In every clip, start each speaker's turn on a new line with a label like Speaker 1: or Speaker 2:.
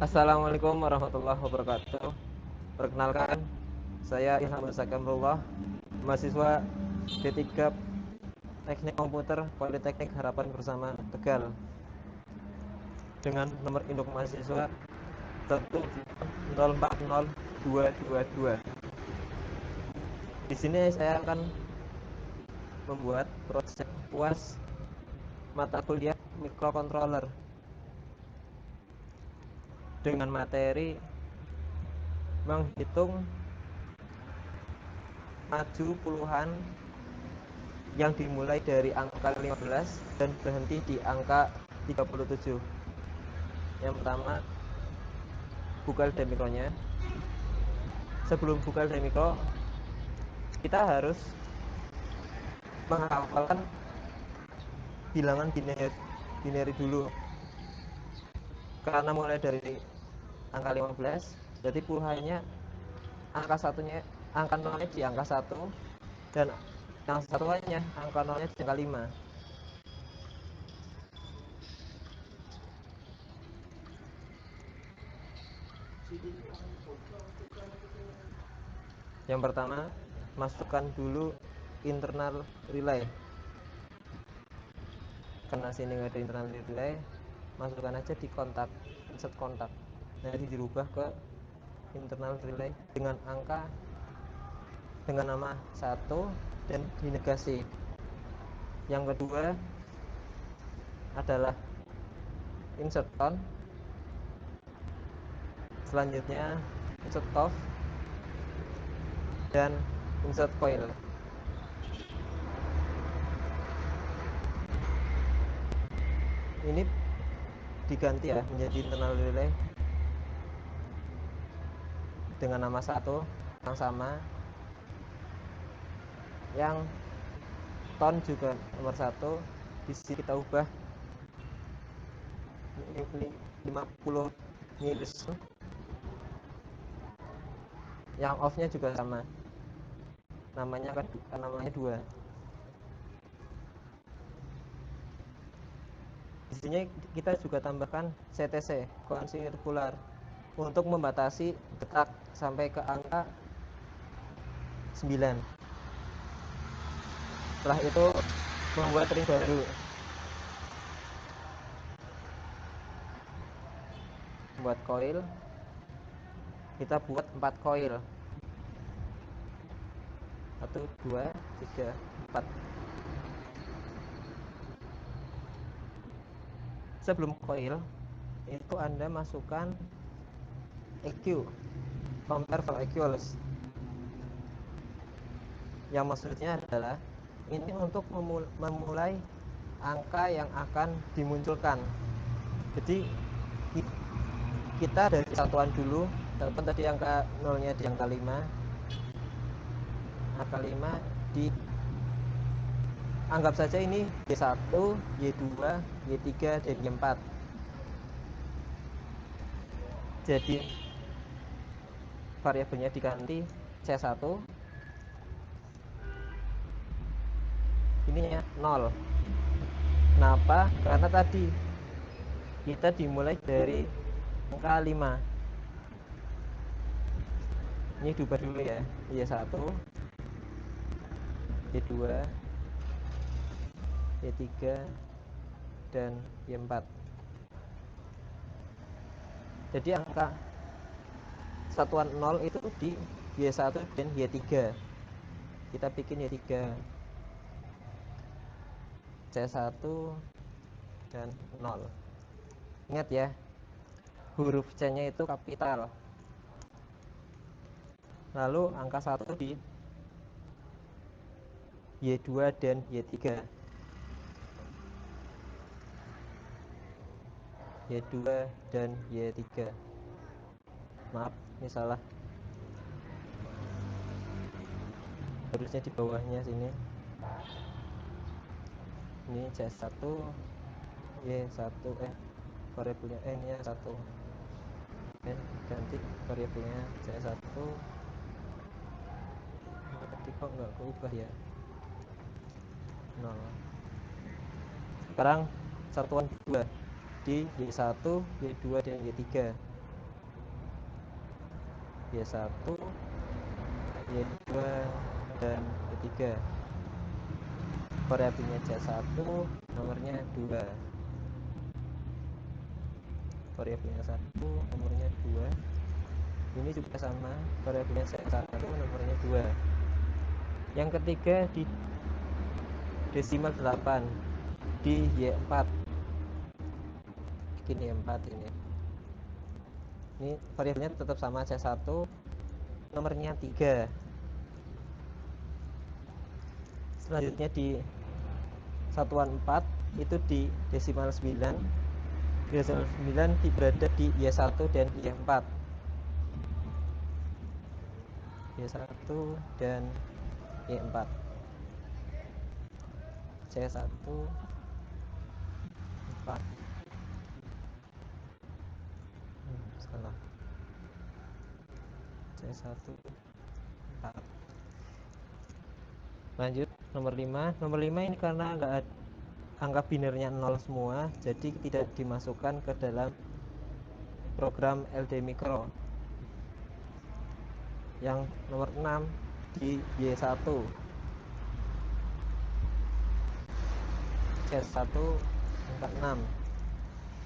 Speaker 1: Assalamualaikum warahmatullahi wabarakatuh. Perkenalkan, saya Ilham Sakamrullah, mahasiswa D3 Teknik Komputer Politeknik Harapan Bersama Tegal, dengan nomor induk mahasiswa 1040222. Di sini saya akan membuat proyek UAS mata kuliah microcontroller dengan materi menghitung maju puluhan yang dimulai dari angka 15 dan berhenti di angka 37. Yang pertama, buka LD mikronya. Sebelum buka LD mikro, kita harus menghafalkan bilangan binary dulu. Karena mulai dari angka 15, berarti puluhannya angka nolnya di angka 1 dan yang satuannya angka nolnya di angka 5. Yang pertama, masukkan dulu internal relay. Karena sini nggak ada internal relay, masukkan aja di kontak, insert kontak. Nanti dirubah ke internal relay dengan nama 1 dan dinegasi. Yang kedua adalah insert on. Selanjutnya insert off dan insert coil. Ini diganti ya menjadi internal relay dengan nama 1 yang sama, yang ton juga nomor 1. Di sini kita ubah 50 milisekund. Yang off-nya juga sama, namanya 2. Di sini kita juga tambahkan CTC, count circular, untuk membatasi detak sampai ke angka 9. Setelah itu membuat ring baru. Buat coil, kita buat 4 coil. 1, 2, 3, 4. Sebelum coil, itu Anda masukkan EQ, compare for equals. Yang maksudnya adalah ini untuk memulai angka yang akan dimunculkan. Jadi kita dari satuan dulu, tadi angka nolnya di angka 5. Angka 5 anggap saja ini Y1, Y2, Y3, dan Y4. Jadi variabelnya diganti C1, ininya 0. Kenapa? Karena tadi kita dimulai dari angka 5. Ini diubah dulu ya, Y1, Y2, Y3, dan Y4. Jadi angka satuan 0 itu di Y1 dan Y3. Kita bikin Y3, C1, dan 0. Ingat ya, huruf C-nya itu kapital. Lalu angka 1 di Y2 dan Y3. Y2 dan Y3. Maaf, ini salah. Harusnya di bawahnya sini. Ini C1, Y1, variabelnya N-nya 1. Ganti variabelnya C1. Tadi kok nggak keubah ya? 0. Sekarang satuan 2. di Y1, Y2, dan Y3. Y1, Y2, dan Y3. Variabelnya C1, nomornya 2. Variabelnya 1, nomornya 2. Ini juga sama, variabelnya C1, nomornya 2. Yang ketiga di desimal 8 di Y4. Bikin Y4 ini. Ini variabelnya tetap sama, C1, nomornya 3. Selanjutnya di satuan 4 itu di desimal 9. Desimal 9 berada di Y1 dan Y4. Y1 dan Y4. C1 4. Salah. C1 4. Lanjut nomor 5. Nomor 5 ini karena enggak ada angka binarnya 0 semua, jadi tidak dimasukkan ke dalam program LD Micro. Yang nomor 6 di Y1. C1 angka 6.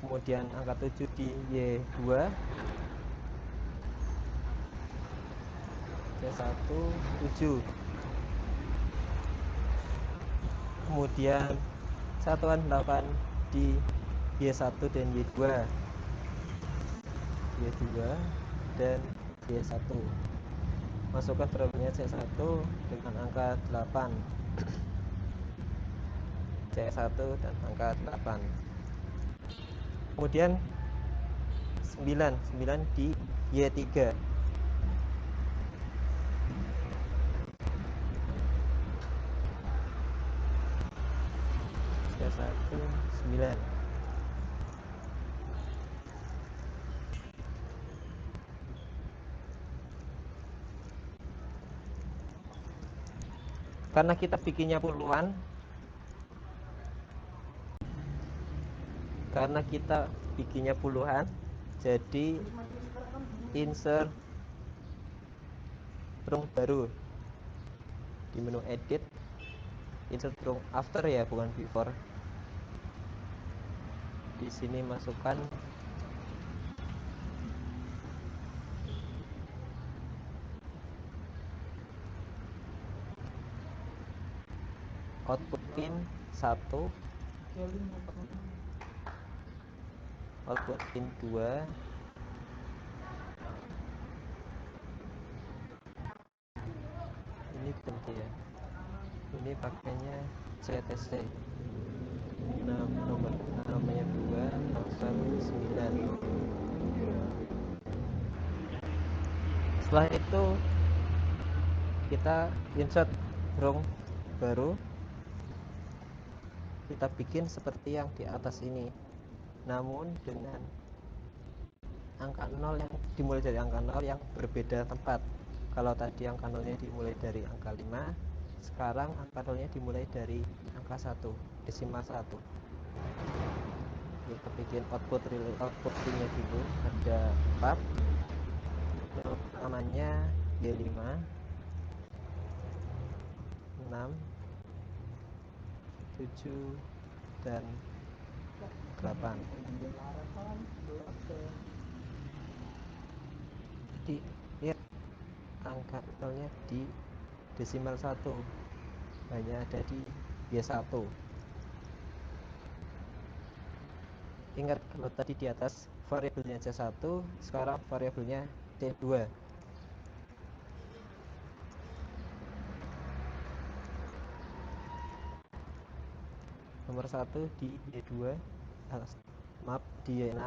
Speaker 1: Kemudian angka 7 di Y2. C1 7. Kemudian satuan 8 di Y1 dan Y2. Y2 dan Y1. Masukkan variabelnya C1 dengan angka 8. C1 dan angka 8. Kemudian 9 di Y3. C1 9. Karena kita bikinnya puluhan, jadi insert rung baru di menu edit. Insert rung after ya, bukan before. Di sini masukkan output pin 1, output pin 2, ini ganti ya, ini pakainya CTC. Namanya 209. Setelah itu kita insert rung baru, kita bikin seperti yang di atas ini, namun dengan angka 0 yang dimulai dari angka 0 yang berbeda tempat. Kalau tadi angka 0-nya dimulai dari angka 5, sekarang angka 0-nya dimulai dari angka 1, desimal 1. Kita bikin output pinnya dulu, ada 4. Yang namanya Y5, 6, 7, dan 8. Jadi lihat angka 0-nya di desimal 1, hanya ada di Y1. Ingat kalau tadi di atas variabelnya C1, sekarang variabelnya C2. Nomor 1 di Y2, maaf di Y6.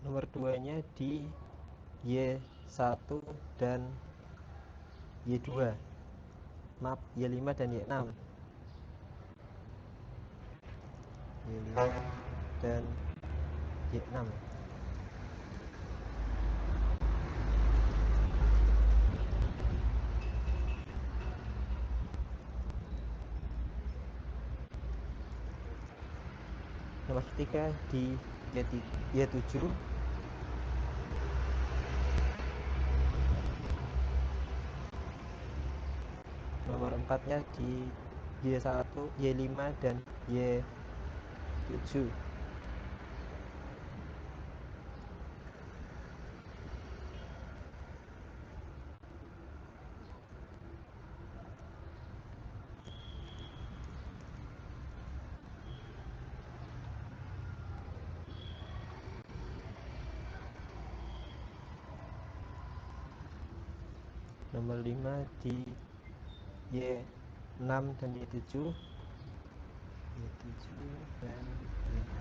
Speaker 1: Nomor 2-nya di Y1 dan Y2. Maaf, Y5 dan Y6. Y5 dan Y6. Nomor 3 di Y7. Nomor 4-nya di Y1, Y5 dan Y7. Nomor 5 di Y6 dan Y7. Y7 dan Y6.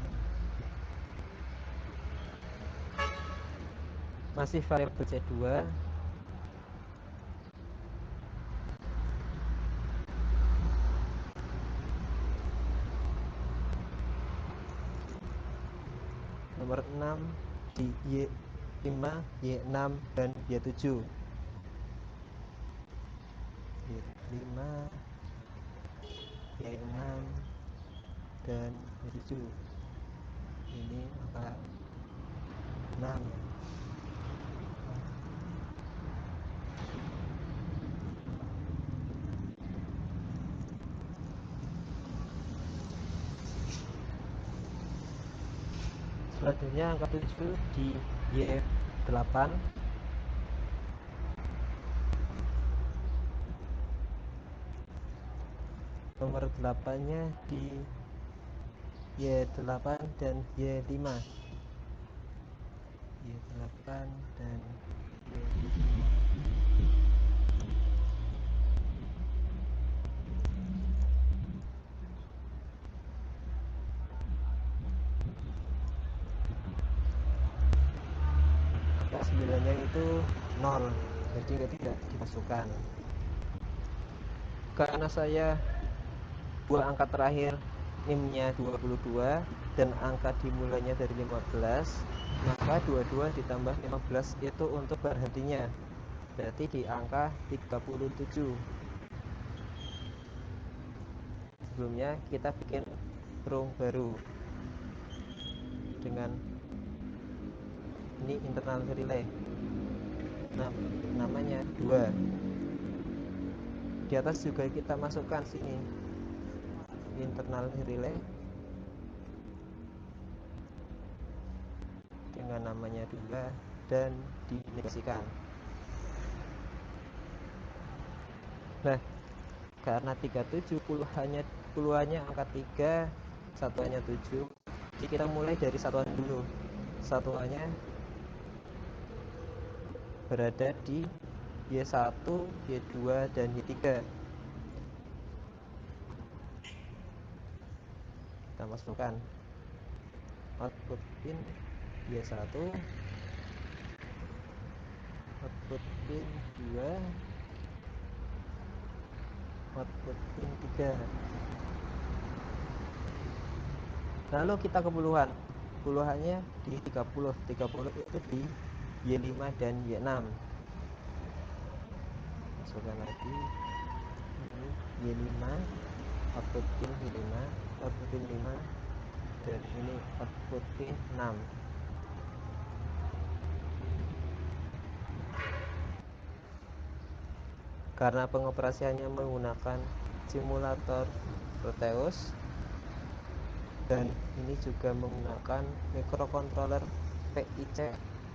Speaker 1: Masih variabel C2. Nomor 6 di Y5, Y6 dan Y7. Y5, Y6 dan Y7. Ini angka 6 ya. Selanjutnya angka 7 di Y8. Nomor 8-nya di Y8 dan Y5. Y8 dan Y5. Angka 9-nya itu 0, jadi tidak dimasukkan. Karena saya dua angka terakhir NIM-nya 22 dan angka dimulainya dari 15, maka 22 ditambah 15 itu untuk berhentinya, berarti di angka 37. Sebelumnya kita bikin rung baru dengan ini internal relay. Nah, namanya 2. Di atas juga kita masukkan sini internal relay dengan namanya 2 dan dinegasikan. Nah, karena 37 puluhannya angka 3, satuannya 7, jadi kita mulai dari satuan dulu. Satuannya berada di Y1, Y2 dan Y3. Kita masukkan output pin Y1, output pin 2, output pin 3. Lalu kita ke puluhan. Puluhannya di 30. 30 itu di Y5 dan Y6. Masukkan lagi. Ini Y5, output pin Y5, output pin 5, dan ini output pin 6. Karena pengoperasiannya menggunakan simulator Proteus dan ini juga menggunakan microcontroller PIC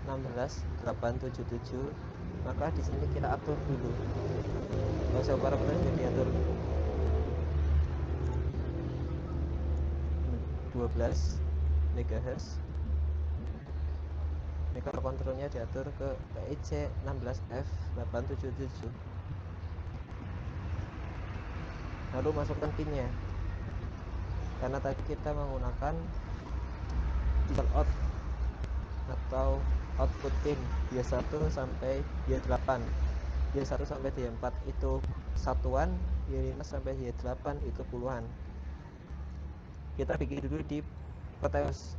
Speaker 1: 16877, maka di sini kita atur dulu. Fase operatornya diatur 12 MHz. Microcontrollernya diatur ke PIC 16F877. Lalu masukkan pinnya. Karena tadi kita menggunakan digital out atau output pin Y1 sampai Y8. Y1 sampai Y4 itu satuan, Y5 sampai Y8 itu puluhan. Kita bikin dulu di Proteus.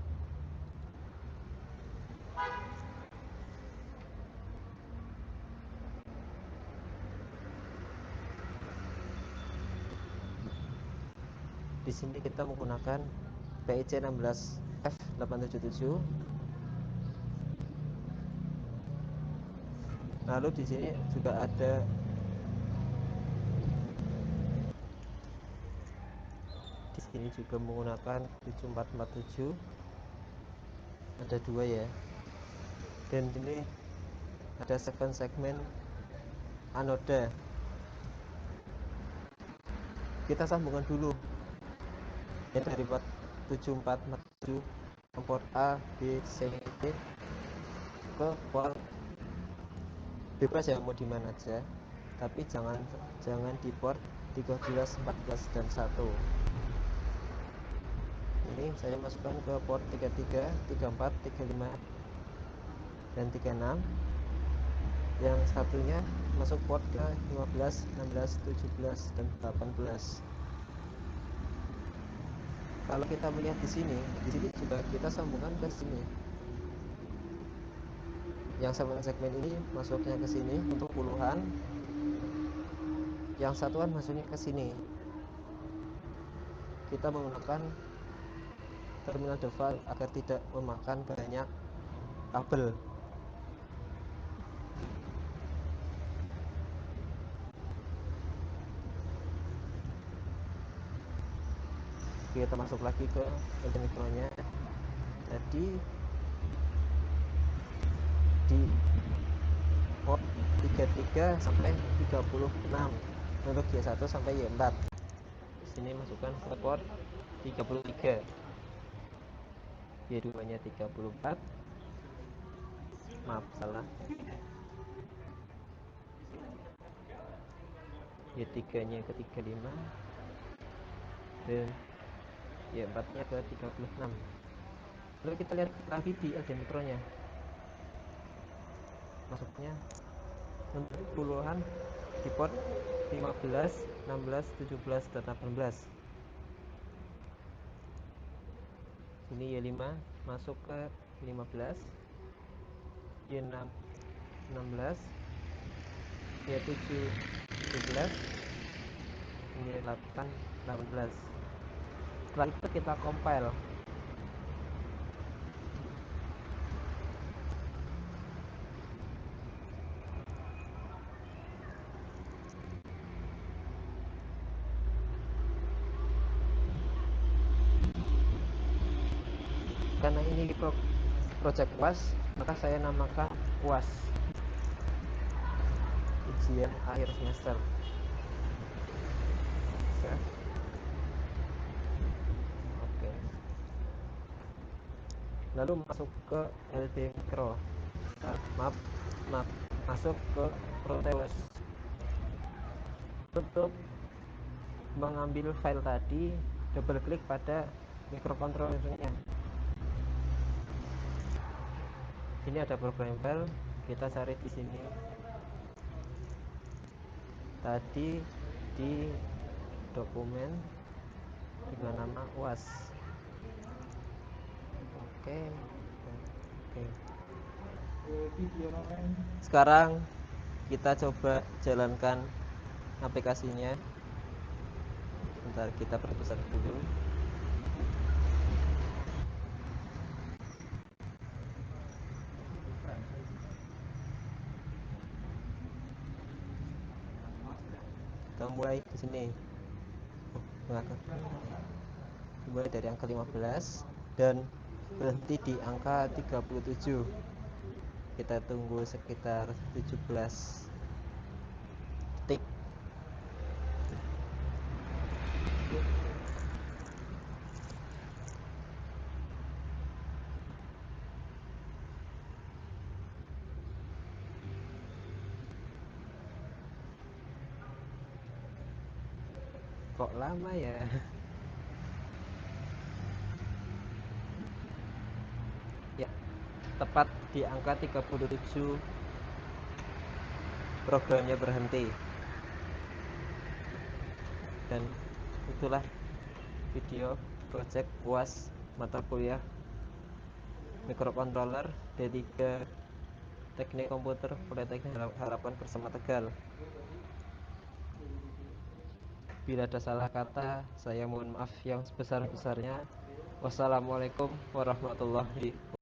Speaker 1: Di sini kita menggunakan PIC 16F877. Lalu di sini juga ada di sini juga menggunakan 7447, ada dua ya. Dan ini ada segmen anoda. Kita sambungkan dulu ya, dari port 7447 port A, B, C, D ke port bebas ya, mau di mana aja, tapi jangan di port 13, 14 dan 1. Ini saya masukkan ke port 33, 34, 35 dan 36. Yang satunya masuk port ke 15, 16, 17 dan 18. Kalau kita melihat di sini juga kita sambungkan ke sini. Yang segmen ini masuknya ke sini untuk puluhan, yang satuan masuknya ke sini. Kita menggunakan terminal dual agar tidak memakan banyak kabel. Kita masuk lagi ke mikronya. Jadi di port 33 sampai 36 untuk Y1 sampai Y4. Di sini masukkan ke port 33. Y2 nya 34. Maaf, salah. Y3 nya ke 35 dan Y4 nya ke 36. Lalu kita lihat lagi di LD mikronya, masuknya untuk puluhan di port 15, 16, 17 dan 18. Ini Y5 masuk ke 15, Y6 16, Y7 17, Y8 18. Setelah itu kita compile. Karena ini project UAS, maka saya namakan UAS, ujian akhir semester. Oke. Lalu masuk ke LD Micro. Maaf, masuk ke Proteus. Untuk mengambil file tadi, double klik pada microcontrollernya. Ini ada program file, kita cari di sini. Tadi di dokumen dengan nama UAS. Oke. Sekarang kita coba jalankan aplikasinya. Bentar, kita perbesar dulu. Kita mulai di sini. Dimulai dari angka 15 dan berhenti di angka 37. Kita tunggu sekitar 17 detik. Kok lama ya? Ya, tepat di angka 37 programnya berhenti. Dan itulah video project UAS mata kuliah microcontroller D3 Teknik Komputer Politeknik Harapan bersama Tegal. Bila ada salah kata, saya mohon maaf yang sebesar-besarnya. Wassalamualaikum warahmatullahi wabarakatuh.